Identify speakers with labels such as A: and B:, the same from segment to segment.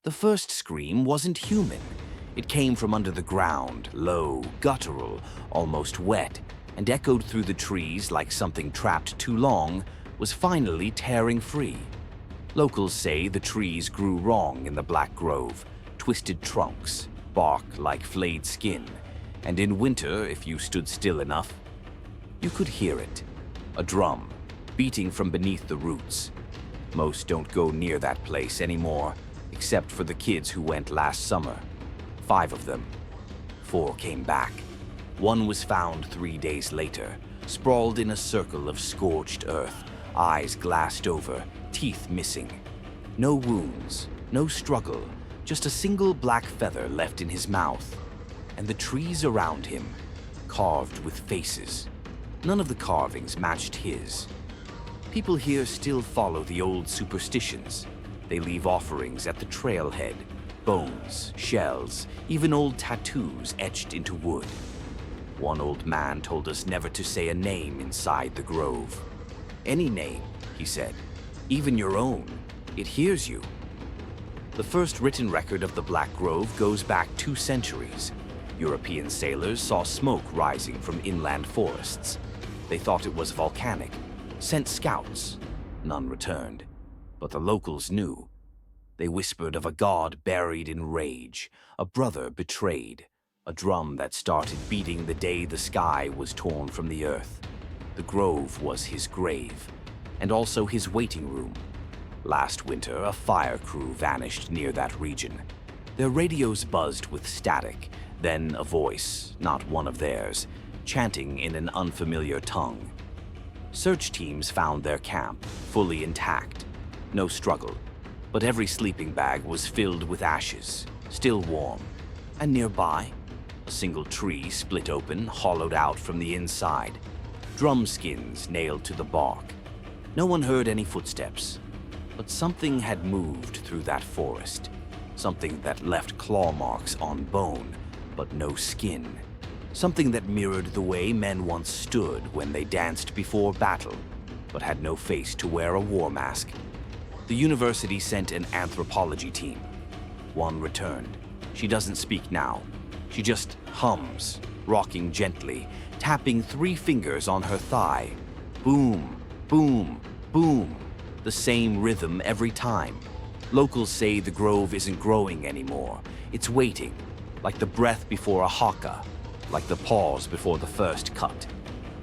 A: The first scream wasn't human. It came from under the ground, low, guttural, almost wet, and echoed through the trees like something trapped too long was finally tearing free. Locals say the trees grew wrong in the Black Grove, twisted trunks, bark like flayed skin, and in winter, if you stood still enough, you could hear it. A drum, beating from beneath the roots. Most don't go near that place anymore, except for the kids who went last summer. 5 of them. 4 came back. 1 was found 3 days later, sprawled in a circle of scorched earth, eyes glassed over, teeth missing. No wounds, no struggle, just a single black feather left in his mouth. And the trees around him, carved with faces. None of the carvings matched his. People here still follow the old superstitions. They leave offerings at the trailhead, bones, shells, even old tattoos etched into wood. One old man told us never to say a name inside the grove. Any name, he said, even your own, it hears you. The first written record of the Black Grove goes back 2 centuries. European sailors saw smoke rising from inland forests. They thought it was volcanic, sent scouts. None returned, but the locals knew. They whispered of a god buried in rage, a brother betrayed, a drum that started beating the day the sky was torn from the earth. The grove was his grave, and also his waiting room. Last winter, a fire crew vanished near that region. Their radios buzzed with static, then a voice, not one of theirs, chanting in an unfamiliar tongue. Search teams found their camp, fully intact. No struggle, but every sleeping bag was filled with ashes, still warm. And nearby, a single tree split open, hollowed out from the inside. Drum skins nailed to the bark. No one heard any footsteps, but something had moved through that forest. Something that left claw marks on bone, but no skin. Something that mirrored the way men once stood when they danced before battle, but had no face to wear a war mask. The university sent an anthropology team. 1 returned. She doesn't speak now. She just hums, rocking gently, tapping 3 fingers on her thigh. Boom, boom, boom. The same rhythm every time. Locals say the grove isn't growing anymore. It's waiting, like the breath before a haka, like the pause before the first cut.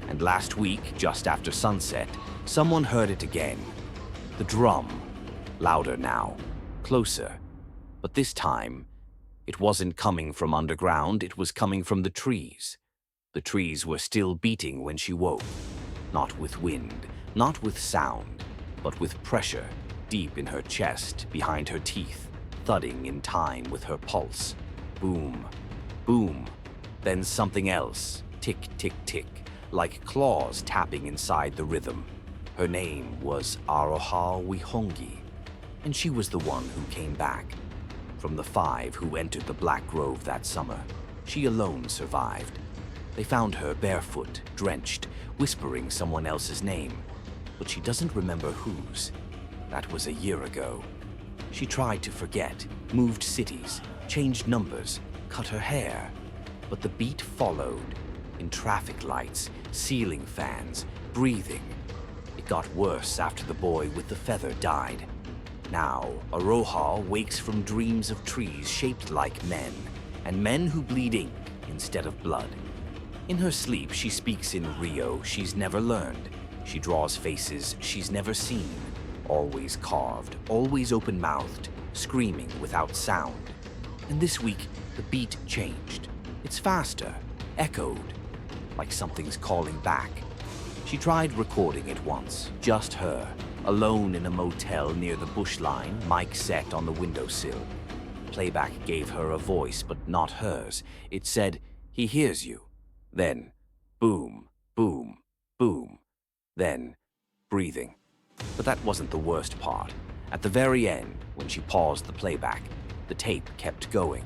A: And last week, just after sunset, someone heard it again. The drum. Louder now, closer. But this time, it wasn't coming from underground, it was coming from the trees. The trees were still beating when she woke. Not with wind, not with sound, but with pressure deep in her chest, behind her teeth, thudding in time with her pulse. Boom, boom. Then something else, tick, tick, tick, like claws tapping inside the rhythm. Her name was Aroha Wihongi, and she was the one who came back. From the 5 who entered the Black Grove that summer, she alone survived. They found her barefoot, drenched, whispering someone else's name, but she doesn't remember whose. That was a year ago. She tried to forget, moved cities, changed numbers, cut her hair. But the beat followed, in traffic lights, ceiling fans, breathing. It got worse after the boy with the feather died. Now, Aroha wakes from dreams of trees shaped like men, and men who bleed ink instead of blood. In her sleep, she speaks in Rio she's never learned. She draws faces she's never seen, always carved, always open-mouthed, screaming without sound. And this week, the beat changed. It's faster, echoed, like something's calling back. She tried recording it once, just her, alone in a motel near the bush line, mic set on the windowsill. Playback gave her a voice, but not hers. It said, "He hears you." Then, boom, boom, boom. Then, breathing. But that wasn't the worst part. At the very end, when she paused the playback, the tape kept going.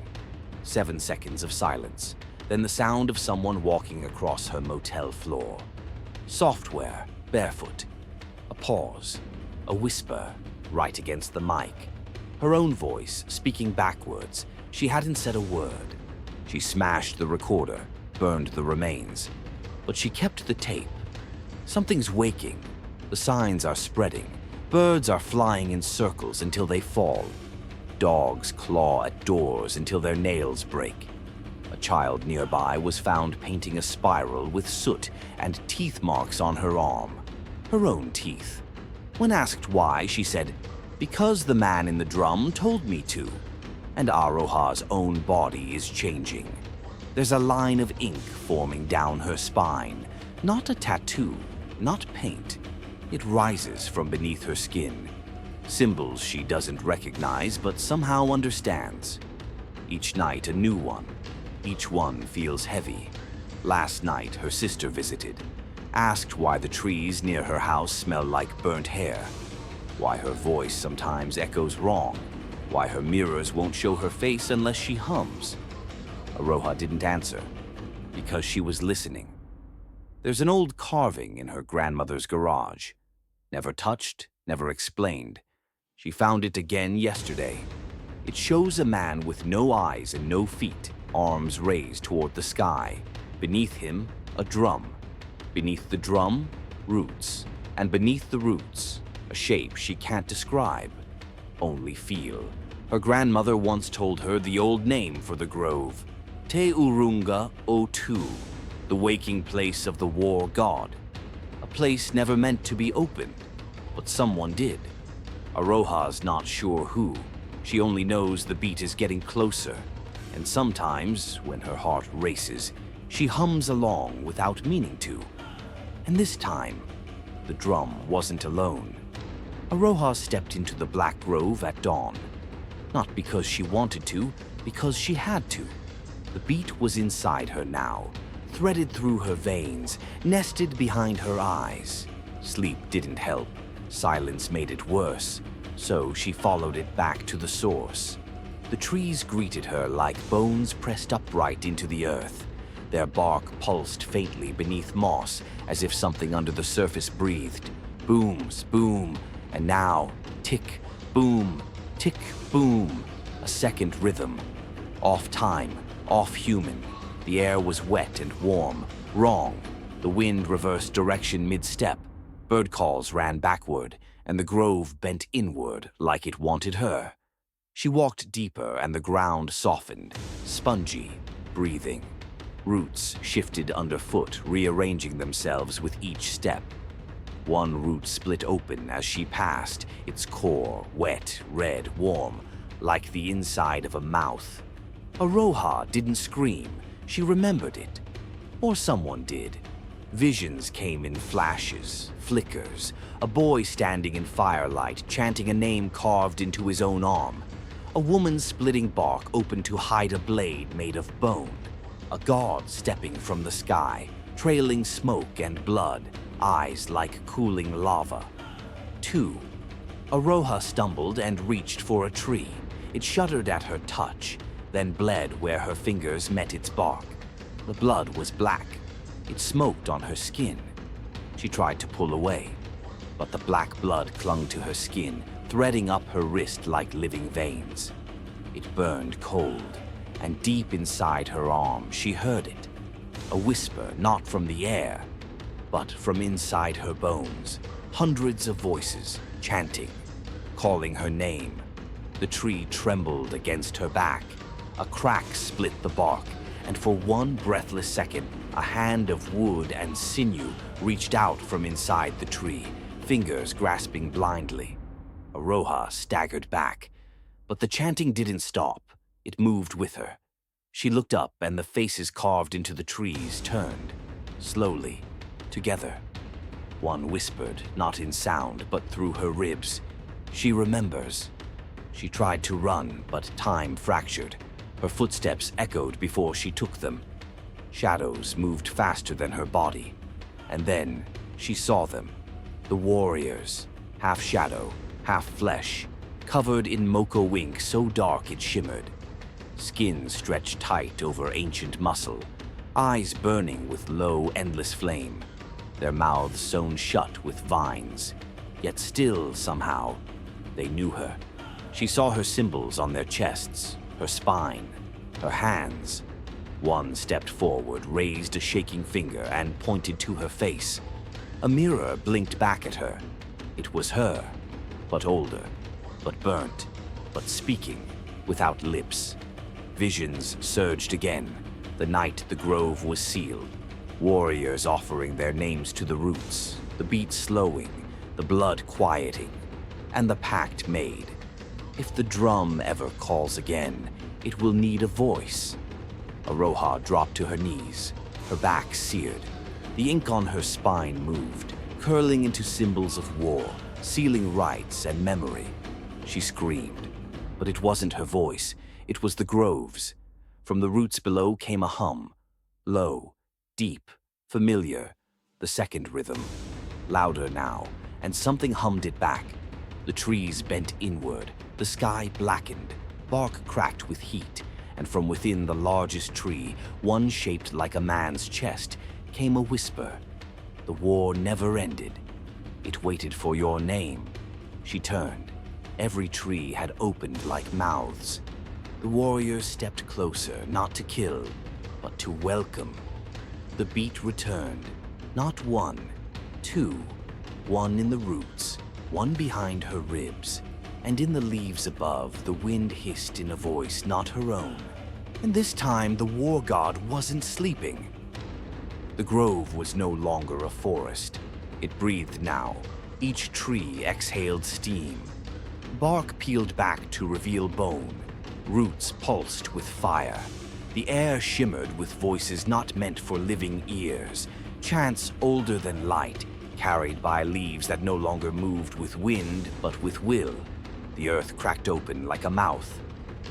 A: 7 seconds of silence, then the sound of someone walking across her motel floor. Software, barefoot. A pause, a whisper, right against the mic. Her own voice, speaking backwards. She hadn't said a word. She smashed the recorder, burned the remains. But she kept the tape. Something's waking. The signs are spreading. Birds are flying in circles until they fall. Dogs claw at doors until their nails break. A child nearby was found painting a spiral with soot and teeth marks on her arm. Her own teeth. When asked why, she said, "Because the man in the drum told me to." And Aroha's own body is changing. There's a line of ink forming down her spine. Not a tattoo, not paint. It rises from beneath her skin. Symbols she doesn't recognize but somehow understands. Each night a new one. Each one feels heavy. Last night her sister visited. Asked why the trees near her house smell like burnt hair. Why her voice sometimes echoes wrong. Why her mirrors won't show her face unless she hums. Aroha didn't answer, because she was listening. There's an old carving in her grandmother's garage. Never touched, never explained. She found it again yesterday. It shows a man with no eyes and no feet, arms raised toward the sky. Beneath him, a drum. Beneath the drum, roots. And beneath the roots, a shape she can't describe, only feel. Her grandmother once told her the old name for the grove, Te Urunga O2, the waking place of the war god. A place never meant to be opened, but someone did. Aroha's not sure who. She only knows the beat is getting closer, and sometimes, when her heart races, she hums along without meaning to. And this time, the drum wasn't alone. Aroha stepped into the black grove at dawn. Not because she wanted to, because she had to. The beat was inside her now, threaded through her veins, nested behind her eyes. Sleep didn't help. Silence made it worse, so she followed it back to the source. The trees greeted her like bones pressed upright into the earth. Their bark pulsed faintly beneath moss, as if something under the surface breathed. Booms, boom, and now, tick, boom, tick, boom. A second rhythm. Off time, off human. The air was wet and warm. Wrong. The wind reversed direction mid-step. Bird calls ran backward, and the grove bent inward like it wanted her. She walked deeper, and the ground softened, spongy, breathing. Roots shifted underfoot, rearranging themselves with each step. One root split open as she passed, its core wet, red, warm, like the inside of a mouth. Aroha didn't scream. She remembered it. Or someone did. Visions came in flashes, flickers. A boy standing in firelight, chanting a name carved into his own arm. A woman splitting bark open to hide a blade made of bone. A god stepping from the sky, trailing smoke and blood, eyes like cooling lava. 2. Aroha stumbled and reached for a tree. It shuddered at her touch, then bled where her fingers met its bark. The blood was black. It smoked on her skin. She tried to pull away, but the black blood clung to her skin, threading up her wrist like living veins. It burned cold, and deep inside her arm she heard it. A whisper not from the air, but from inside her bones. Hundreds of voices, chanting, calling her name. The tree trembled against her back. A crack split the bark, and for one breathless second, a hand of wood and sinew reached out from inside the tree, fingers grasping blindly. Aroha staggered back, but the chanting didn't stop. It moved with her. She looked up, and the faces carved into the trees turned, slowly, together. One whispered, not in sound, but through her ribs. She remembers. She tried to run, but time fractured. Her footsteps echoed before she took them. Shadows moved faster than her body. And then she saw them. The warriors, half shadow, half flesh, covered in mocha ink so dark it shimmered. Skin stretched tight over ancient muscle, eyes burning with low, endless flame. Their mouths sewn shut with vines. Yet still, somehow, they knew her. She saw her symbols on their chests, her spine, her hands. One stepped forward, raised a shaking finger, and pointed to her face. A mirror blinked back at her. It was her, but older, but burnt, but speaking, without lips. Visions surged again. The night the grove was sealed. Warriors offering their names to the roots, the beat slowing, the blood quieting, and the pact made. If the drum ever calls again, it will need a voice. Aroha dropped to her knees, her back seared. The ink on her spine moved, curling into symbols of war, sealing rights and memory. She screamed, but it wasn't her voice, it was the grove's. From the roots below came a hum, low, deep, familiar, the second rhythm, louder now, and something hummed it back. The trees bent inward, the sky blackened, bark cracked with heat, and from within the largest tree, one shaped like a man's chest, came a whisper. The war never ended. It waited for your name. She turned. Every tree had opened like mouths. The warriors stepped closer, not to kill, but to welcome. The beat returned. Not one, two. One in the roots, one behind her ribs. And in the leaves above, the wind hissed in a voice not her own. And this time, the war god wasn't sleeping. The grove was no longer a forest. It breathed now. Each tree exhaled steam. Bark peeled back to reveal bone. Roots pulsed with fire. The air shimmered with voices not meant for living ears. Chants older than light, carried by leaves that no longer moved with wind, but with will. The earth cracked open like a mouth,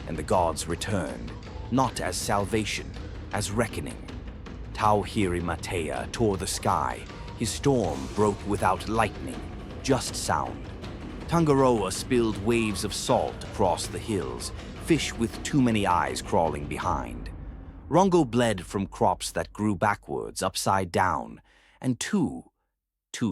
A: and the gods returned, not as salvation, as reckoning. Tauhiri Matea tore the sky. His storm broke without lightning, just sound. Tangaroa spilled waves of salt across the hills, fish with too many eyes crawling behind. Rongo bled from crops that grew backwards, upside down, and two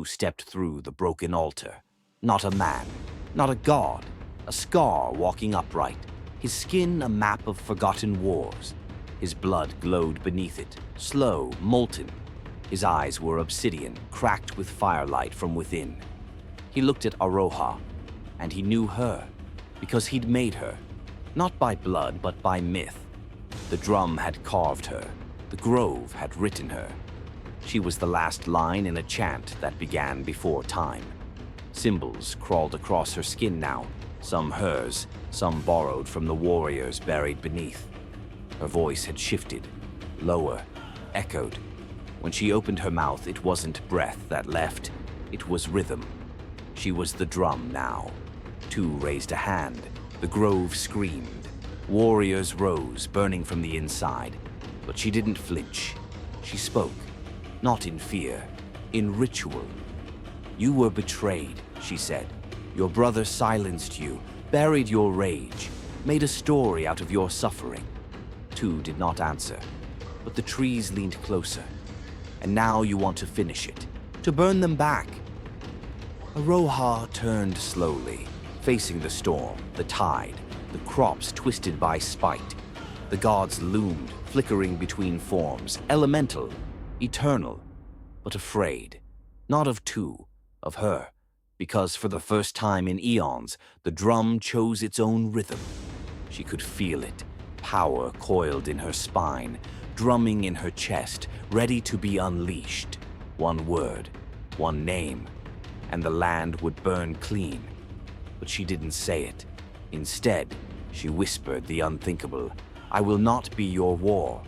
A: stepped through the broken altar. Not a man, not a god, a scar walking upright, his skin a map of forgotten wars. His blood glowed beneath it, slow, molten. His eyes were obsidian, cracked with firelight from within. He looked at Aroha, and he knew her, because he'd made her, not by blood, but by myth. The drum had carved her, the grove had written her. She was the last line in a chant that began before time. Symbols crawled across her skin now, some hers, some borrowed from the warriors buried beneath. Her voice had shifted, lower, echoed. When she opened her mouth, it wasn't breath that left, it was rhythm. She was the drum now. Two raised a hand. The grove screamed. Warriors rose, burning from the inside. But she didn't flinch. She spoke, not in fear, in ritual. You were betrayed, she said. Your brother silenced you, buried your rage, made a story out of your suffering. Two did not answer, but the trees leaned closer. And now you want to finish it, to burn them back. Aroha turned slowly, facing the storm, the tide, the crops twisted by spite. The gods loomed, flickering between forms, elemental, eternal, but afraid. Not of two, of her, because for the first time in eons, the drum chose its own rhythm. She could feel it, power coiled in her spine, drumming in her chest, ready to be unleashed. One word, one name, and the land would burn clean. But she didn't say it. Instead, she whispered the unthinkable, I will not be your war.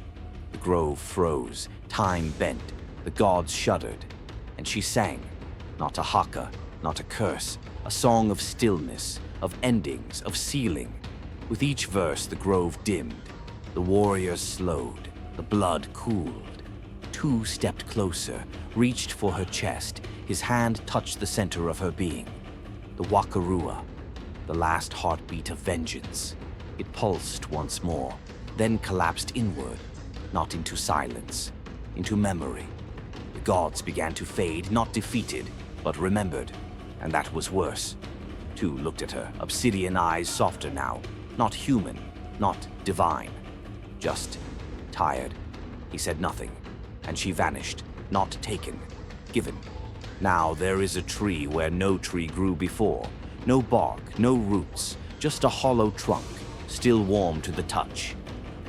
A: The grove froze, time bent, the gods shuddered, and she sang, not a haka, not a curse, a song of stillness, of endings, of sealing. With each verse, the grove dimmed, the warriors slowed, the blood cooled. Two stepped closer, reached for her chest. His hand touched the center of her being. The wakarua, the last heartbeat of vengeance. It pulsed once more, then collapsed inward, not into silence, into memory. The gods began to fade, not defeated, but remembered, and that was worse. Tu looked at her, obsidian eyes softer now. Not human, not divine. Just tired. He said nothing, and she vanished, not taken, given. Now there is a tree where no tree grew before. No bark, no roots, just a hollow trunk, still warm to the touch.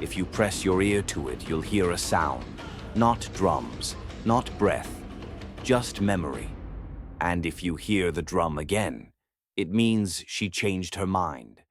A: If you press your ear to it, you'll hear a sound. Not drums, not breath, just memory. And if you hear the drum again, it means she changed her mind.